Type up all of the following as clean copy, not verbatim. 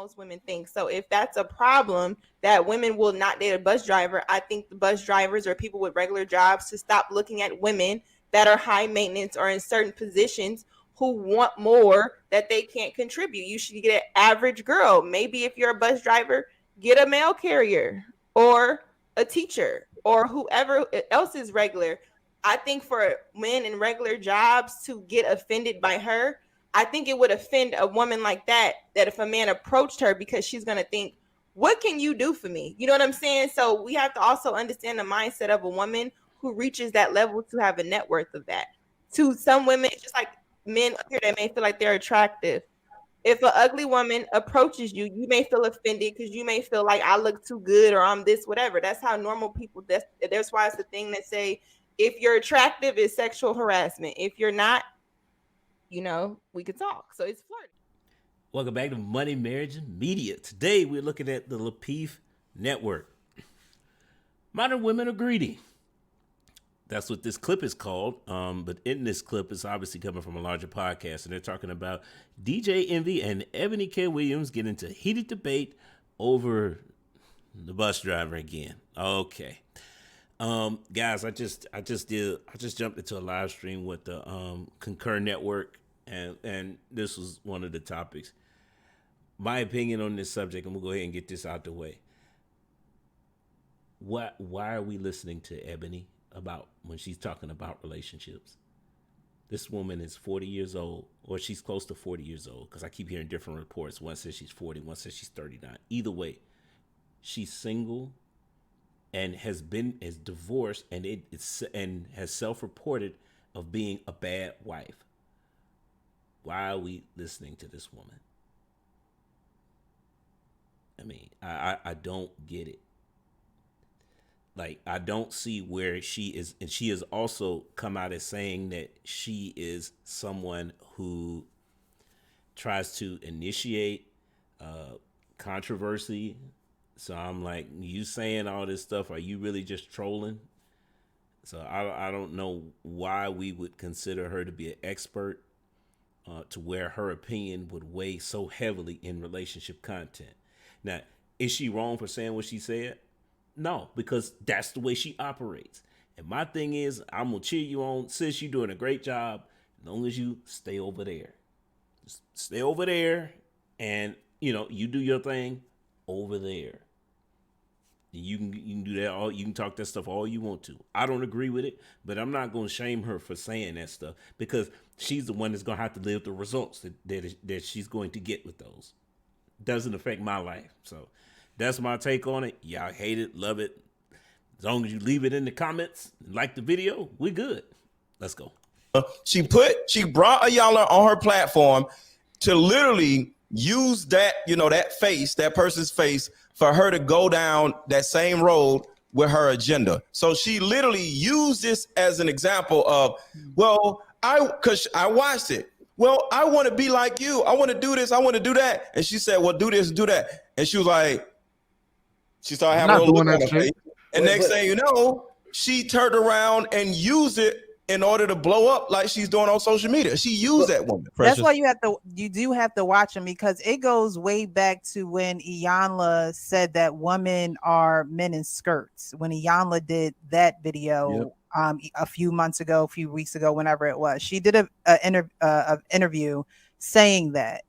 most women think. So if that's a problem that women will not date a bus driver, I think the bus drivers or people with regular jobs to stop looking at women that are high maintenance or in certain positions who want more that they can't contribute. You should get an average girl. Maybe if you're a bus driver, get a mail carrier or a teacher or whoever else is regular. I think for men in regular jobs to get offended by her, I think it would offend a woman like that if a man approached her, because she's going to think, what can you do for me? You know what I'm saying? So we have to also understand the mindset of a woman who reaches that level to have a net worth of that. To some women, just like men up here that may feel like they're attractive. If an ugly woman approaches you, you may feel offended because you may feel like I look too good or I'm this, whatever. That's how normal people, that's why it's the thing that say, if you're attractive, it's sexual harassment. If you're not, we could talk. So it's flirting. Welcome back to Money, Marriage, and Media. Today we're looking at the Lapeef Network. Modern women are greedy. That's what this clip is called. But in this clip, it's obviously coming from a larger podcast, and they're talking about DJ Envy and Eboni K Williams get into heated debate over the bus driver again. Okay. Guys, I just jumped into a live stream with the Concur Network, and this was one of the topics. My opinion on this subject, and we'll go ahead and get this out the way. Why are we listening to Eboni about when she's talking about relationships? This woman is 40 years old, or she's close to 40 years old, because I keep hearing different reports. One says she's 40, one says she's 39. Either way, she's single and is divorced, and has self-reported of being a bad wife. Why are we listening to this woman? I mean, I don't get it. Like, I don't see where she is, and she has also come out as saying that she is someone who tries to initiate controversy. So I'm like, you saying all this stuff, are you really just trolling? So I don't know why we would consider her to be an expert to where her opinion would weigh so heavily in relationship content. Now, is she wrong for saying what she said? No, because that's the way she operates. And my thing is, I'm going to cheer you on. Sis, you're doing a great job. As long as you stay over there. Just stay over there and, you do your thing over there. You can do that. You can talk that stuff all you want to. I don't agree with it, but I'm not going to shame her for saying that stuff, because she's the one that's going to have to live the results that she's going to get with those. Doesn't affect my life. So that's my take on it. Y'all hate it, love it. As long as you leave it in the comments, like the video, we're good. Let's go. She brought Ayala on her platform to literally use that, that person's face, for her to go down that same road with her agenda. So she literally used this as an example of, because I watched it. Well, I want to be like you. I want to do this. I want to do that. And she said, well, do this, do that. And she was like, she started having a little look on her face. And next thing you know, she turned around and used it in order to blow up like she's doing on social media. She used that woman. That's why you do have to watch them, because it goes way back to when Iyanla said that women are men in skirts. When Iyanla did that video, a few weeks ago, whenever it was, she did a interview saying that.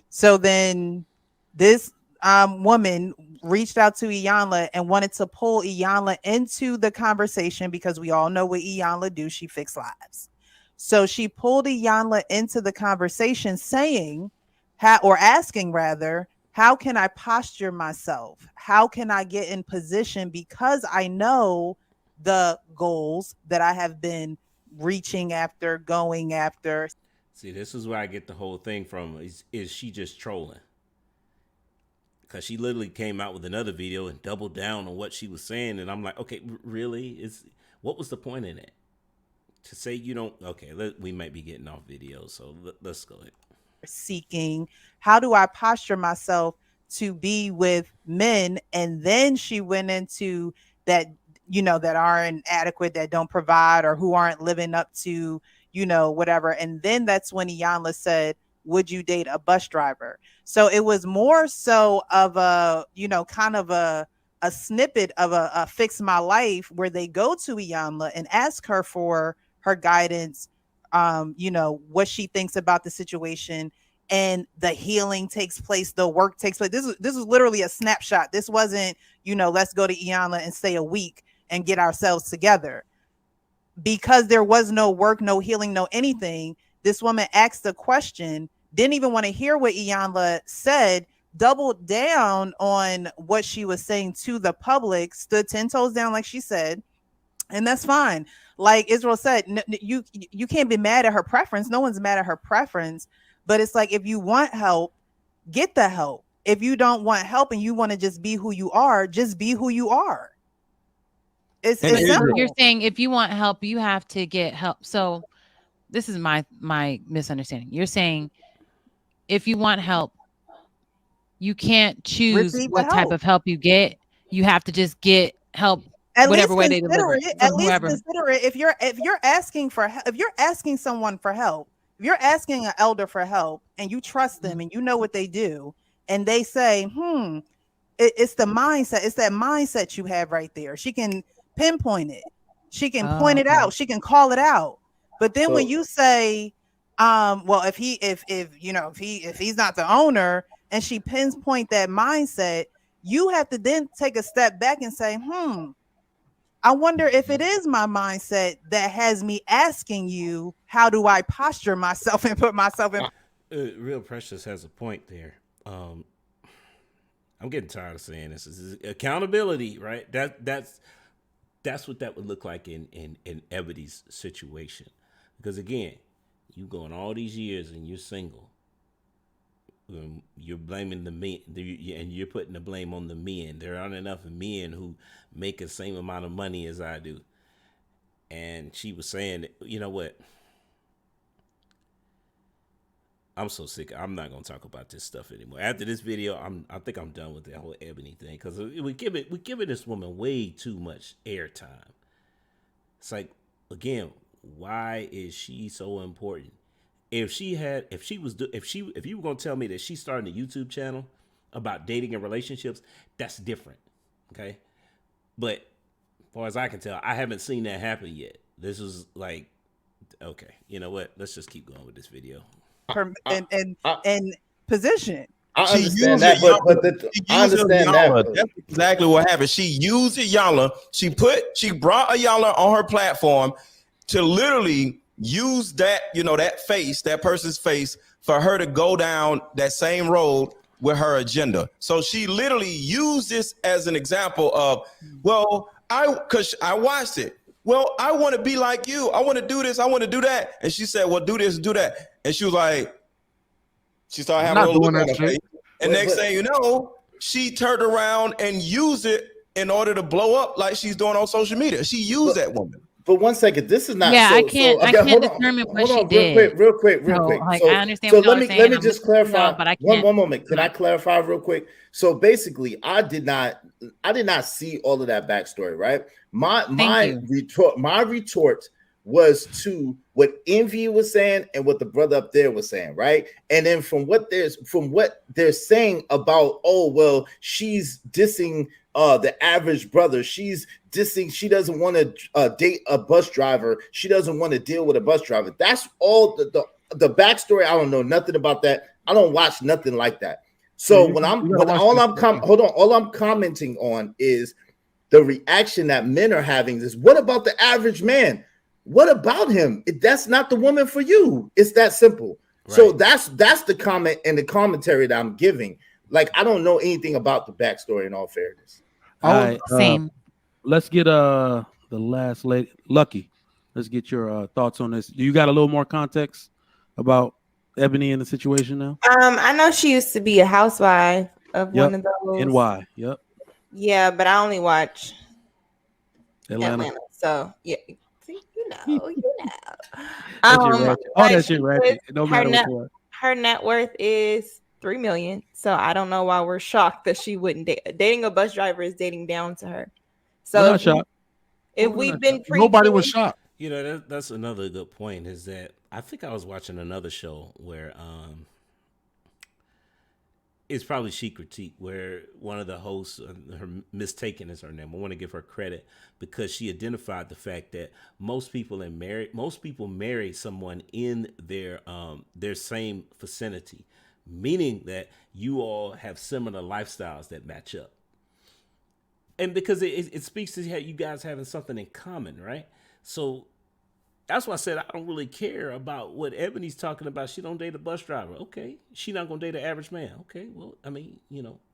So then this woman reached out to Iyanla and wanted to pull Iyanla into the conversation, because we all know what Iyanla do. She fixed lives. So she pulled Iyanla into the conversation saying, asking rather, how can I posture myself? How can I get in position? Because I know the goals that I have been reaching after, going after. See, this is where I get the whole thing from. Is she just trolling? Because she literally came out with another video and doubled down on what she was saying. And I'm like, okay, really? What was the point in it? To say you don't, okay, we might be getting off video, so let's go ahead. Seeking, how do I posture myself to be with men? And then she went into that, that aren't adequate, that don't provide, or who aren't living up to, whatever. And then that's when Iyanla said, would you date a bus driver? So it was more so of a, kind of a snippet of a Fix My Life, where they go to Iyanla and ask her for her guidance, what she thinks about the situation, and the healing takes place, the work takes place. This was literally a snapshot. This wasn't, let's go to Iyanla and stay a week and get ourselves together. Because there was no work, no healing, no anything, this woman asked a question, didn't even want to hear what Iyanla said, doubled down on what she was saying to the public, stood 10 toes down, like she said, and that's fine. Like Israel said, you can't be mad at her preference. No one's mad at her preference, but it's like, if you want help, get the help. If you don't want help and you want to just be who you are, just be who you are. It's simple. You're saying if you want help, you have to get help. So this is my misunderstanding. You're saying if you want help, you can't choose what type of help you get. You have to just get help whatever way they deliver it. At least consider it. If you're asking for help, if you're asking someone for help, if you're asking an elder for help and you trust them and you know what they do, and they say, it's the mindset. It's that mindset you have right there. She can pinpoint it. She can point it out. She can call it out. But then when you say, well, if he's not the owner, and she pinpoint that mindset, you have to then take a step back and say, I wonder if it is my mindset that has me asking you, how do I posture myself and put myself in? Real Precious has a point there. I'm getting tired of saying this. This is accountability, right? That's what that would look like in Ebony's situation. Because again, you going all these years and you're single. You're blaming the men, and you're putting the blame on the men. There aren't enough men who make the same amount of money as I do. And she was saying, you know what? I'm so sick. I'm not gonna talk about this stuff anymore. After this video, I think I'm done with the whole Ebony thing, because we giving this woman way too much airtime. It's like, again, why is she so important? If you were gonna tell me that she's starting a YouTube channel about dating and relationships, that's different. Okay. But as far as I can tell, I haven't seen that happen yet. This is like, okay, you know what? Let's just keep going with this video. And position. I understand that, I understand that. That's exactly what happened. She used Iyanla. She brought Iyanla on her platform to literally use that, that person's face, for her to go down that same road with her agenda. So she literally used this as an example of, well, because I watched it. Well, I want to be like you. I want to do this. I want to do that. And she said, well, do this, do that. And she was like, she started having a little look on her face. And next thing you know, she turned around and used it in order to blow up like she's doing on social media. She used that woman. But 1 second, this is not. Yeah, I can't determine what she did. Real quick. Like, so, I understand. So what let me just clarify. But I can't. One moment. Can I clarify real quick? So basically, I did not see all of that backstory. Right. My retort was to what Envy was saying and what the brother up there was saying, right? And then from what they're saying about, oh well, she's dissing the average brother. She's dissing. She doesn't want to date a bus driver. She doesn't want to deal with a bus driver. That's all the backstory. I don't know nothing about that. I don't watch nothing like that. So all I'm commenting on is the reaction that men are having is, what about the average man? What about him? That's not the woman for you. It's that simple. Right. So that's the comment and the commentary that I'm giving. Like, I don't know anything about the backstory, in all fairness. All right, same. Let's get the last lady, Lucky. Let's get your thoughts on this. You got a little more context about Ebony in the situation now? I know she used to be a housewife of one of those. And why? Yep. Yeah, but I only watch Atlanta. So yeah, see, you know. That shit ratchet. No matter what. Her net worth is $3 million. So I don't know why we're shocked that she wouldn't date. Dating a bus driver is dating down to her. So if we've been nobody was shocked. You know, that's another good point, is that I think I was watching another show where it's probably She Critique, where one of the hosts, her mistaken is her name. I want to give her credit because she identified the fact that most people marry someone in their same vicinity, meaning that you all have similar lifestyles that match up. And because it speaks to you guys having something in common, right? So that's why I said I don't really care about what Ebony's talking about. She don't date a bus driver. Okay. She not going to date an average man. Okay. Well, I mean,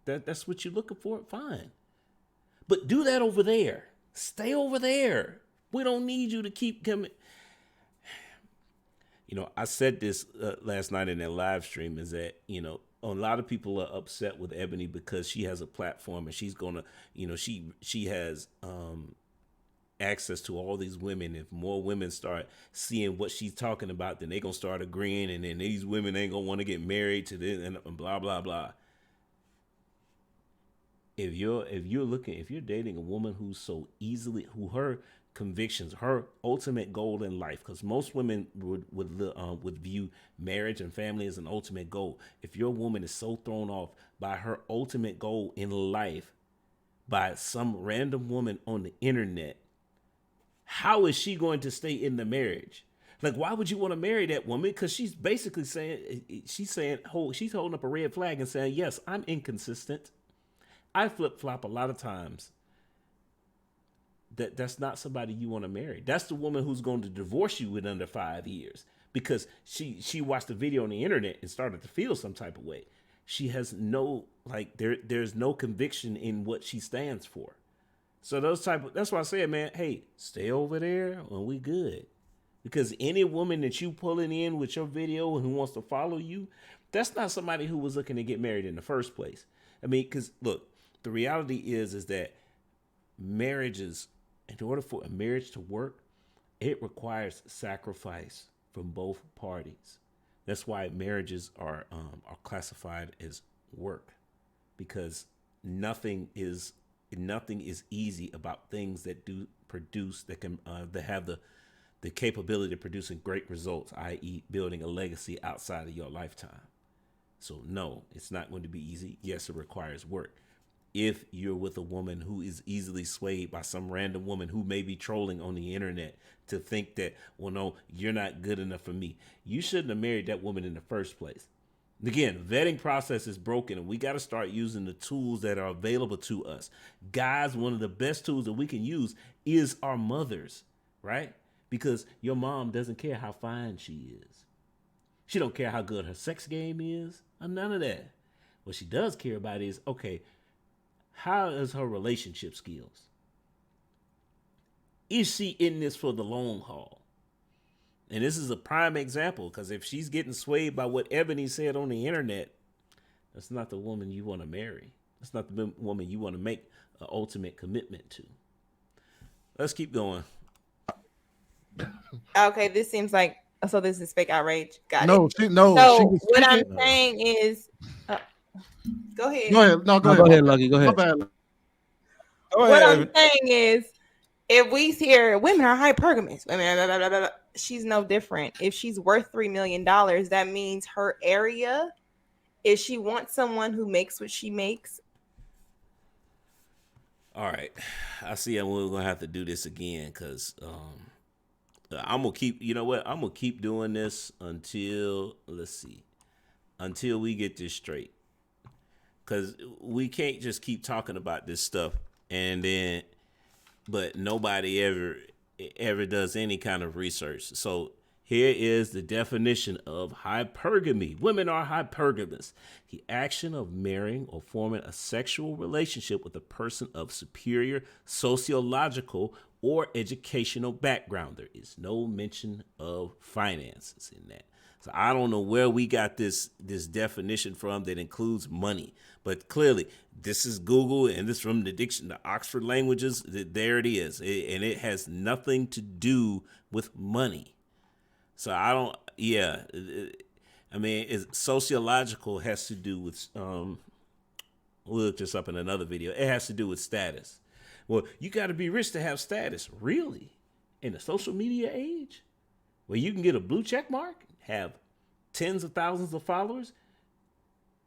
that's what you're looking for. Fine. But do that over there. Stay over there. We don't need you to keep coming. I said this last night in that live stream is that, a lot of people are upset with Ebony because she has a platform and she's going to, she has access to all these women. If more women start seeing what she's talking about, then they're going to start agreeing. And then these women ain't going to want to get married to this and blah, blah, blah. If you're dating a woman who's so easily, who her convictions, her ultimate goal in life, because most women would view marriage and family as an ultimate goal. If your woman is so thrown off by her ultimate goal in life by some random woman on the internet, how is she going to stay in the marriage? Like, why would you want to marry that woman? Because she's basically saying, she's holding up a red flag and saying, yes, I'm inconsistent. I flip-flop a lot of times. That's not somebody you want to marry. That's the woman who's going to divorce you in under 5 years because she watched the video on the internet and started to feel some type of way. She has no, there's no conviction in what she stands for. So that's why I said, man, hey, stay over there and we good. Because any woman that you pulling in with your video and who wants to follow you, that's not somebody who was looking to get married in the first place. I mean, because look, the reality is that marriages, in order for a marriage to work, it requires sacrifice from both parties. That's why marriages are classified as work, because nothing is easy about things that do produce, that can that have the capability of producing great results, i.e. building a legacy outside of your lifetime. So no, it's not going to be easy. Yes, it requires work. If you're with a woman who is easily swayed by some random woman who may be trolling on the internet to think that, well, no, you're not good enough for me, you shouldn't have married that woman in the first place. Again, vetting process is broken, and we got to start using the tools that are available to us. Guys, one of the best tools that we can use is our mothers, right? Because your mom doesn't care how fine she is. She don't care how good her sex game is, or none of that. What she does care about is, okay, how is her relationship skills? Is she in this for the long haul? And this is a prime example, because if she's getting swayed by what Ebony said on the internet, that's not the woman you want to marry. That's not the woman you want to make an ultimate commitment to. Let's keep going. Okay, this seems like, so this is fake outrage. Got it. So what I'm saying is, go ahead. Go ahead. No, go ahead. Go ahead, Lucky. Go ahead. What I'm saying is, if we hear women are hypergamous, women, blah, blah, blah, blah, she's no different. If she's worth $3 million, that means her area, if she wants someone who makes what she makes. All right. I see we're going to have to do this again, because I'm going to keep, you know what? I'm going to keep doing this until we get this straight. Because we can't just keep talking about this stuff but nobody ever does any kind of research. So here is the definition of hypergamy. Women are hypergamous: the action of marrying or forming a sexual relationship with a person of superior sociological or educational background. There is no mention of finances in that. So I don't know where we got this definition from that includes money, but clearly this is Google and this from the Oxford languages. There it is, and it has nothing to do with money. So I don't. Yeah, I mean, sociological has to do with. We'll look this up in another video. It has to do with status. Well, you got to be rich to have status, really, in the social media age, where you can get a blue check mark, have tens of thousands of followers.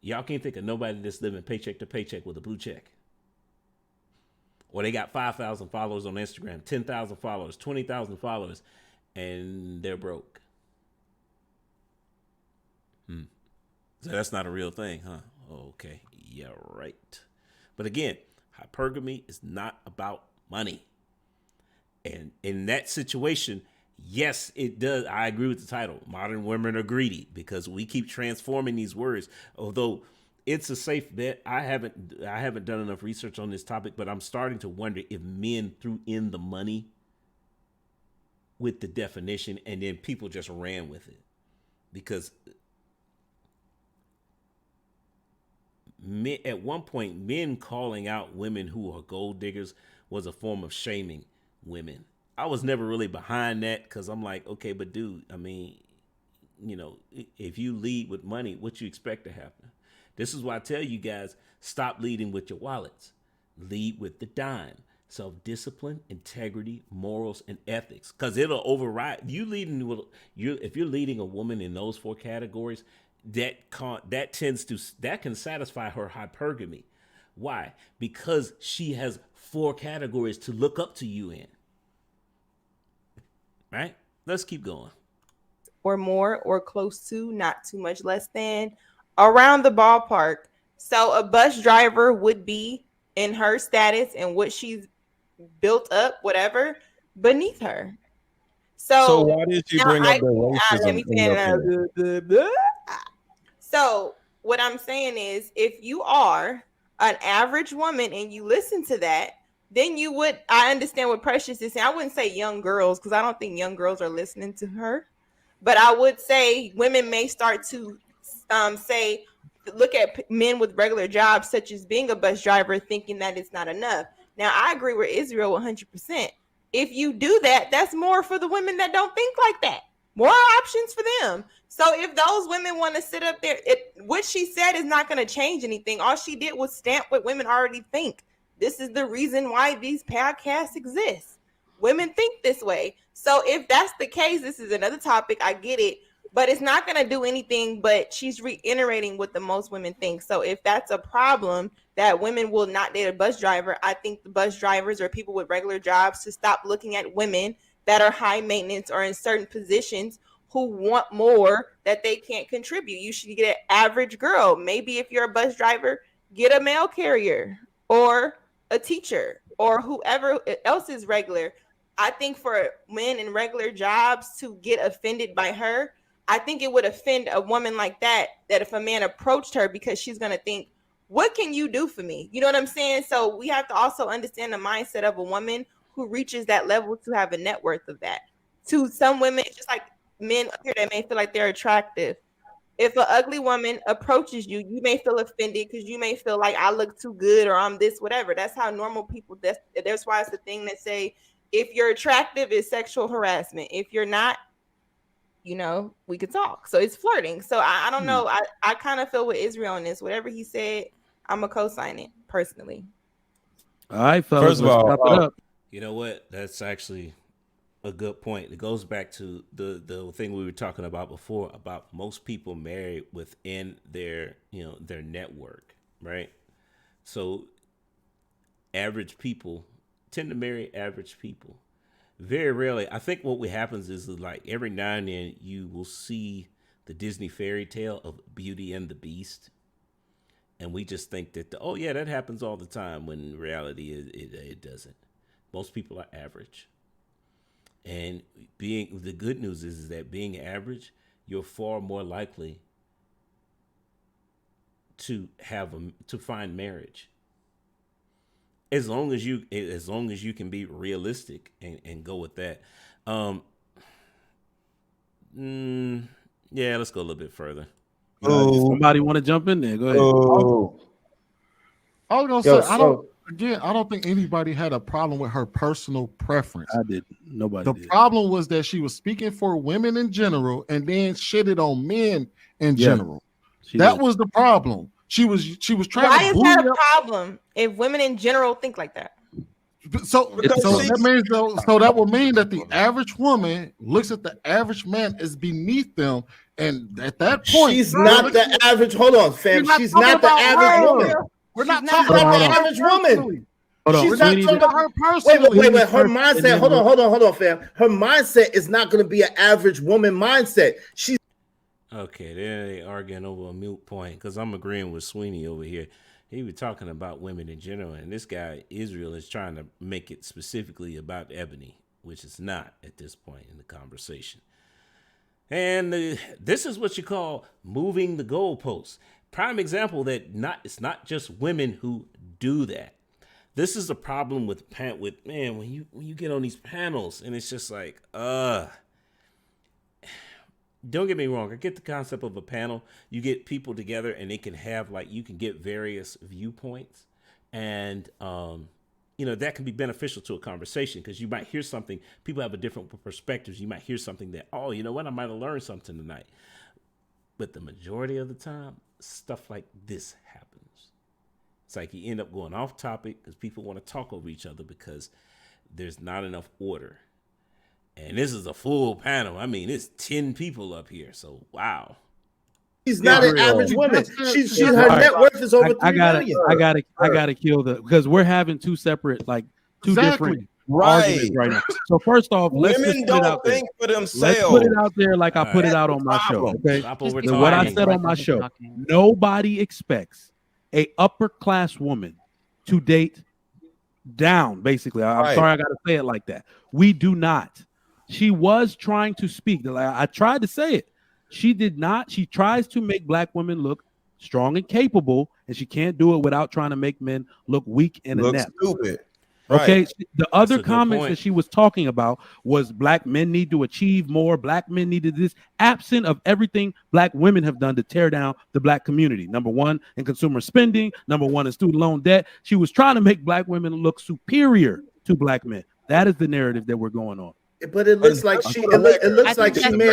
Y'all can't think of nobody that's living paycheck to paycheck with a blue check. Or they got 5,000 followers on Instagram, 10,000 followers, 20,000 followers, and they're broke. So that's not a real thing, huh? Okay, yeah, right. But again, hypergamy is not about money. And in that situation, yes, it does. I agree with the title. Modern women are greedy, because we keep transforming these words. Although it's a safe bet. I haven't done enough research on this topic, but I'm starting to wonder if men threw in the money with the definition and then people just ran with it. Because at one point, men calling out women who are gold diggers was a form of shaming women. I was never really behind that, because I'm like, okay, but dude, I mean, you know, if you lead with money, what you expect to happen? This is why I tell you guys, stop leading with your wallets. Lead with the dime. Self-discipline, integrity, morals, and ethics. Because it'll override. If you're leading a woman in those 4 categories, that can satisfy her hypergamy. Why? Because she has 4 categories to look up to you in. Right? Let's keep going. Or more, or close to, not too much less than, around the ballpark. So a bus driver would be in her status and what she's built up, whatever, beneath her. So why did you bring up the racism? So what I'm saying is, if you are an average woman and you listen to that, then you would, I understand what Precious is saying. I wouldn't say young girls, because I don't think young girls are listening to her. But I would say women may start to say, look at men with regular jobs, such as being a bus driver, thinking that it's not enough. Now, I agree with Israel 100%. If you do that, that's more for the women that don't think like that. More options for them. So if those women want to sit up there, what she said is not going to change anything. All she did was stamp what women already think. This is the reason why these podcasts exist. Women think this way. So if that's the case, this is another topic. I get it. But it's not going to do anything, but she's reiterating what the most women think. So if that's a problem, that women will not date a bus driver, I think the bus drivers or people with regular jobs to stop looking at women that are high maintenance or in certain positions who want more that they can't contribute. You should get an average girl. Maybe if you're a bus driver, get a mail carrier or a teacher or whoever else is regular. I think for men in regular jobs to get offended by her, I think it would offend a woman like that if a man approached her, because she's going to think, what can you do for me? You know what I'm saying? So we have to also understand the mindset of a woman who reaches that level to have a net worth of that. To some women, just like men up here that may feel like they're attractive. If an ugly woman approaches you, you may feel offended because you may feel like I look too good or I'm this, whatever. That's how normal people, that's why it's the thing that say, if you're attractive, it's sexual harassment. If you're not, you know, we could talk. So it's flirting. So I don't know. I kind of feel with Israel on this. Whatever he said, I'm going to co-sign it personally. All right, fellas. First of all, you know what? That's actually a good point. It goes back to the thing we were talking about before, about most people married within their network, right? So average people tend to marry average people. Very rarely. I think what happens is like every now and then you will see the Disney fairy tale of Beauty and the Beast. And we just think that, oh yeah, that happens all the time, when in reality it doesn't. Most people are average. And the good news is that being average, you're far more likely to find marriage. As long as you can be realistic and go with that. Yeah, let's go a little bit further. Somebody want to jump in there? Go ahead. I was gonna say, I don't think anybody had a problem with her personal preference. I did. Nobody. The problem was that she was speaking for women in general and then shitted on men in general. That was the problem. She was trying. Why is that a problem if women in general think like that? So that means so that will mean that the average woman looks at the average man as beneath them, and at that point, she's not the average. Hold on, fam. She's not the average woman. We're not talking about the average woman. Hold on. She's not talking about her personally. Wait. Her mindset. Hold on, fam. Her mindset is not going to be an average woman mindset. She's okay. They arguing over a mute point because I'm agreeing with Sweeney over here. He was talking about women in general, and this guy Israel is trying to make it specifically about Ebony, which is not at this point in the conversation. And this is what you call moving the goalposts. Prime example that it's not just women who do that. This is a problem with man when you get on these panels and it's just like don't get me wrong, I get the concept of a panel. You get people together and they can have you can get various viewpoints, and that can be beneficial to a conversation because you might hear something. People have a different perspectives. You might hear something that, oh, you know what, I might have learned something tonight. But the majority of the time, stuff like this happens. It's like you end up going off topic because people want to talk over each other because there's not enough order. And this is a full panel. I mean, it's 10 people up here. So, wow. She's not an average woman. She's her net worth is over $3 million. I gotta kill because we're having two separate, different arguments right now. So first off, let's women don't think for themselves. Let's put it out there like I put it out on my show. Okay. What I said on my show. Nobody expects a upper class woman to date down. Basically, I'm sorry I gotta say it like that. We do not. She was trying to speak. I tried to say it. She did not. She tries to make black women look strong and capable, and she can't do it without trying to make men look weak and inept. Stupid. Okay. Right. The other comments that she was talking about was black men need to achieve more. Black men needed this, absent of everything black women have done to tear down the black community. Number one in consumer spending. Number one in student loan debt. She was trying to make black women look superior to black men. That is the narrative that we're going on. But it looks like she made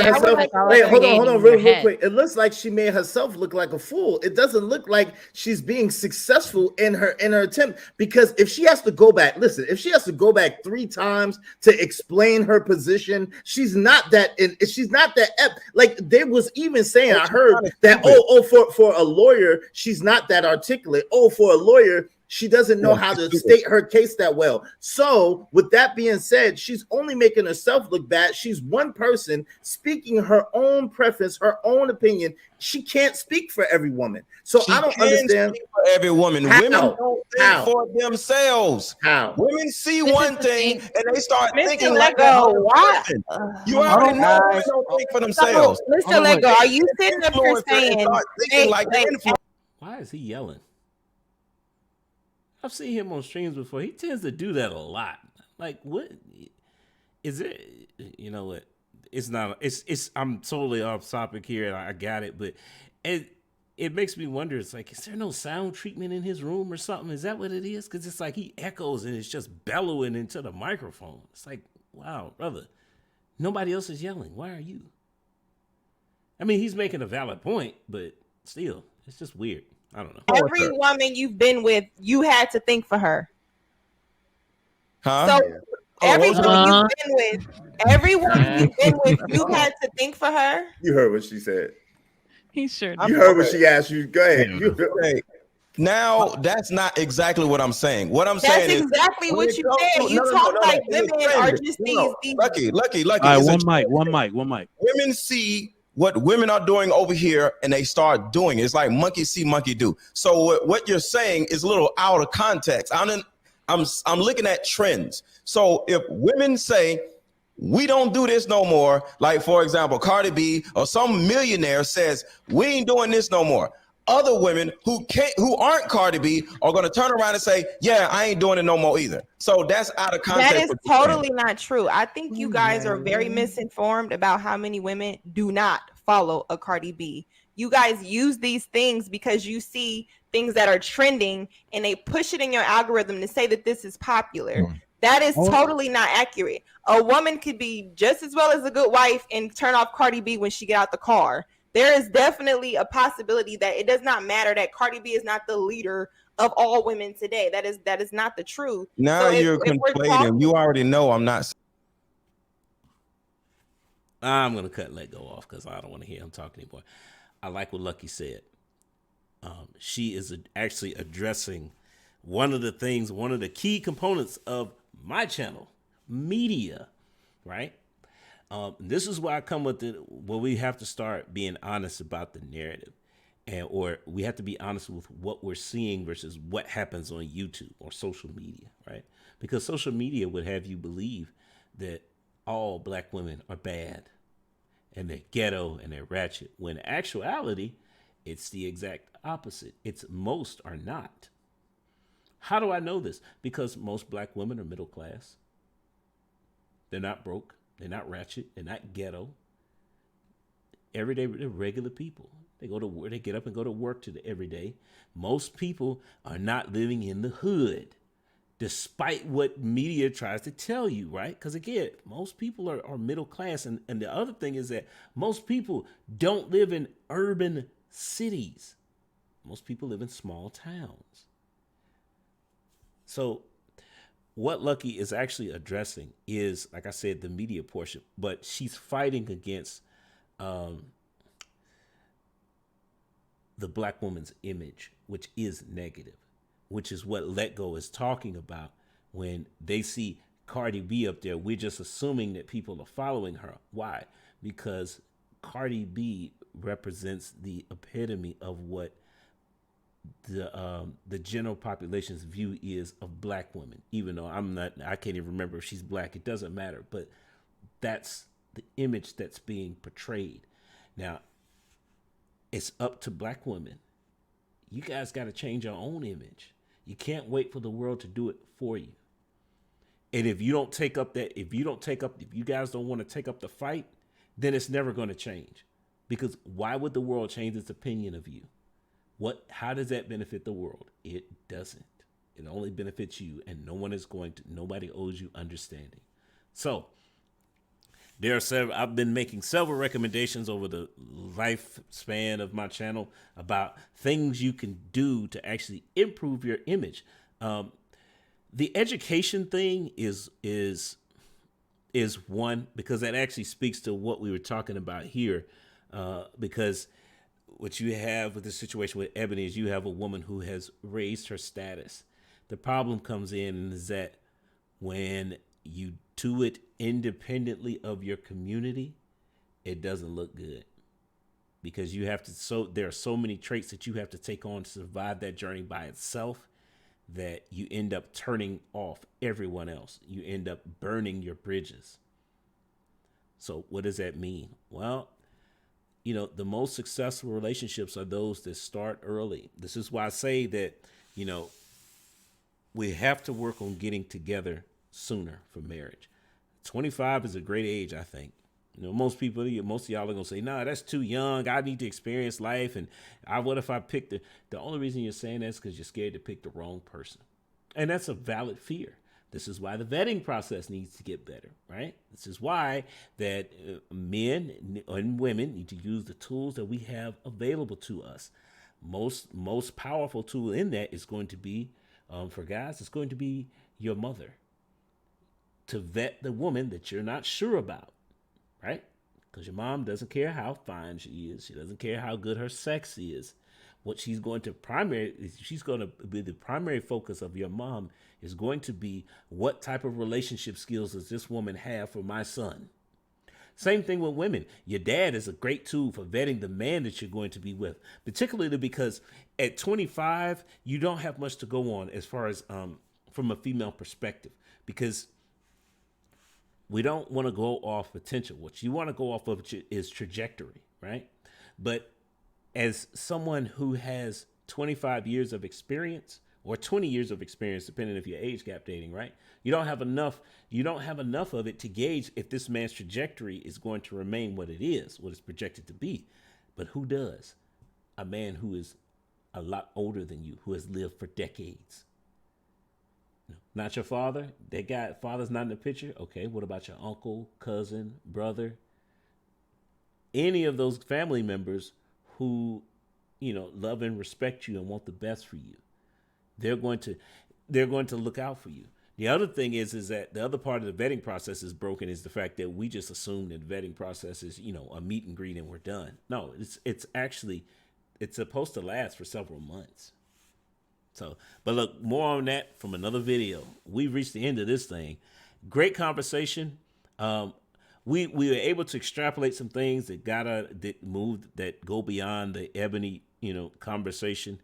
herself. Wait, hold on, real quick. It looks like she made herself look like a fool. It doesn't look like she's being successful in her attempt, because if she has to go back, if she has to go back 3 times to explain her position, she's not that. She's not that. Like they was even saying, I heard that. For a lawyer, she's not that articulate. For a lawyer, she doesn't know how to state her case that well. So with that being said, she's only making herself look bad. She's one person speaking her own preference, her own opinion. She can't speak for every woman. So I don't understand. Speak for every woman. How? Women don't think for themselves. How? Women see one thing and they start thinking like why? You already know women don't think for themselves. Mr. Lego, are you sitting up here saying why is he yelling? I've seen him on streams before. He tends to do that a lot. Like, what is it? You know what? It's not. It's. I'm totally off topic here, and I got it, but it makes me wonder. It's like, is there no sound treatment in his room or something? Is that what it is? Because it's like he echoes and it's just bellowing into the microphone. It's like, wow, brother, nobody else is yelling. Why are you? I mean, he's making a valid point, but still, it's just weird. I don't know. Every woman you've been with, you had to think for her. Huh? So every woman you've been with, you had to think for her. You heard what she said. He sure did. You heard what she asked you. Go ahead. Now, that's not exactly what I'm saying. What I'm saying is exactly what you said. You talk like women are just these. Lucky. All right, one mic. Women see what women are doing over here and they start doing it. It's like monkey see, monkey do. So what you're saying is a little out of context. I'm looking at trends. So if women say we don't do this no more, like for example, Cardi B or some millionaire says we ain't doing this no more, other women who aren't Cardi B are going to turn around and say, yeah, I ain't doing it no more either. So that's out of context. That is totally not true. I think you guys are very misinformed about how many women do not follow a Cardi B. You guys use these things because you see things that are trending and they push it in your algorithm to say that this is popular. That is totally not accurate. A woman could be just as well as a good wife and turn off Cardi B when she get out the car. There is definitely a possibility that it does not matter that Cardi B is not the leader of all women today. That is not the truth. Now so you're conflating. You already know I'm not. I'm gonna cut Let Go off because I don't want to hear him talk anymore. I like what Lucky said. She is actually addressing one of the key components of my channel, media, right? This is why I come with we have to start being honest about the narrative, or we have to be honest with what we're seeing versus what happens on YouTube or social media, right? Because social media would have you believe that all black women are bad and they're ghetto and they're ratchet, when in actuality, it's the exact opposite. It's most are not. How do I know this? Because most black women are middle class. They're not broke. They're not ratchet. They're not ghetto. Every day, they're regular people. They go to work. They get up and go to work every day. Most people are not living in the hood, despite what media tries to tell you, right? Because again, most people are middle class. And the other thing is that most people don't live in urban cities. Most people live in small towns. So what Lucky is actually addressing is, like I said, the media portion, but she's fighting against the black woman's image, which is negative, which is what Let Go is talking about. When they see Cardi B up there, we're just assuming that people are following her. Why? Because Cardi B represents the epitome of what the general population's view is of black women. Even though I can't even remember if she's black. It doesn't matter. But that's the image that's being portrayed. Now, it's up to black women. You guys got to change your own image. You can't wait for the world to do it for you. And if you guys don't want to take up the fight, then it's never going to change. Because why would the world change its opinion of you? How does that benefit the world? It doesn't. It only benefits you, and nobody owes you understanding. So I've been making several recommendations over the lifespan of my channel about things you can do to actually improve your image. The education thing is one, because that actually speaks to what we were talking about here. Because what you have with the situation with Ebony is you have a woman who has raised her status. The problem comes in is that when you do it independently of your community, it doesn't look good, because there are so many traits that you have to take on to survive that journey by itself, that you end up turning off everyone else. You end up burning your bridges. So what does that mean? Well, the most successful relationships are those that start early. This is why I say that, we have to work on getting together sooner for marriage. 25 is a great age, I think. Most of y'all are going to say, nah, that's too young. I need to experience life. And what if I pick the only reason you're saying that is because you're scared to pick the wrong person. And that's a valid fear. This is why the vetting process needs to get better, right? This is why that men and women need to use the tools that we have available to us. Most powerful tool in that is going to be, for guys, it's going to be your mother, to vet the woman that you're not sure about, right? Because your mom doesn't care how fine she is. She doesn't care how good her sex is. She's going to be the primary focus of your mom is going to be, what type of relationship skills does this woman have for my son? Same thing with women. Your dad is a great tool for vetting the man that you're going to be with, particularly because at 25, you don't have much to go on as far as from a female perspective, because we don't want to go off potential. What you want to go off of is trajectory, right? But as someone who has 25 years of experience, or 20 years of experience, depending if you're age gap dating, right? You don't have enough of it to gauge if this man's trajectory is going to remain what it is, what it's projected to be. But who does? A man who is a lot older than you, who has lived for decades. Not your father. Father's not in the picture. Okay, what about your uncle, cousin, brother? Any of those family members who, love and respect you and want the best for you. they're going to look out for you. The other thing is that the other part of the vetting process is broken is the fact that we just assume that the vetting process is, a meet and greet and we're done. No, it's actually, it's supposed to last for several months. So, but look, more on that from another video. We've reached the end of this thing. Great conversation. We were able to extrapolate some things that that go beyond the Eboni, conversation.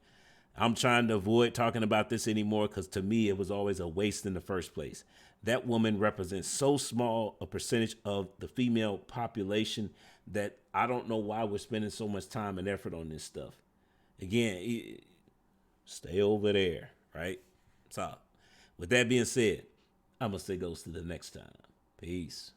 I'm trying to avoid talking about this anymore because to me, it was always a waste in the first place. That woman represents so small a percentage of the female population that I don't know why we're spending so much time and effort on this stuff. Again, stay over there, right? So, with that being said, I'm going to say goes to the next time. Peace.